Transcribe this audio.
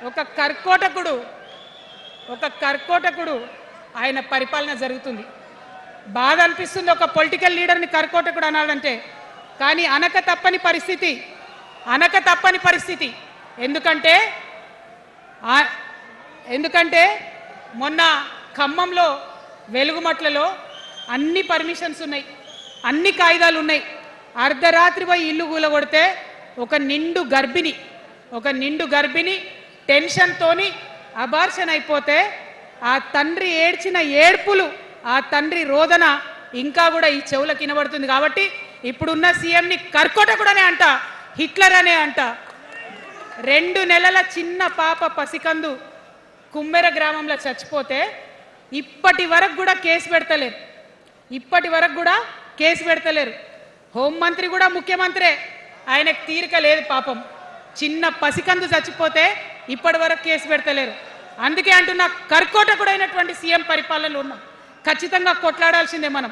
ఒక కర్కోటకుడు ఆయన పరిపాలన జరుగుతుంది. బాధ అనిపిస్తుంది ఒక పొలిటికల్ లీడర్ని కర్కోటకుడు అనాలంటే. కానీ అనక తప్పని పరిస్థితి. ఎందుకంటే మొన్న ఖమ్మంలో వెలుగుమట్లలో అన్ని పర్మిషన్స్ ఉన్నాయి, అన్ని కాయిదాలు ఉన్నాయి. అర్ధరాత్రి పోయి ఇల్లు కూలగొడితే ఒక నిండు గర్భిణి టెన్షన్తోని అబార్షన్ అయిపోతే ఆ తండ్రి ఏడ్చిన ఏడ్పులు, ఆ తండ్రి రోదన ఇంకా కూడా ఈ చెవులకు వినబడుతుంది. కాబట్టి ఇప్పుడున్న సీఎంని కర్కోటకుడనే అంట, హిట్లర్ అనే అంట. 2 నెలల చిన్న పాప పసికందు కుమ్మెర గ్రామంలో చచ్చిపోతే ఇప్పటి వరకు కూడా కేసు పెడతలేరు. హోంమంత్రి కూడా ముఖ్యమంత్రే, ఆయనకు తీరిక లేదు పాపం. చిన్న పసికందు చచ్చిపోతే ఇప్పటి వరకు కేసు పెడతలేరు. అందుకే అంటున్నా, కర్కోటకుడైనటువంటి సీఎం పరిపాలనలో ఉన్నాం. ఖచ్చితంగా కొట్లాడాల్సిందే మనం.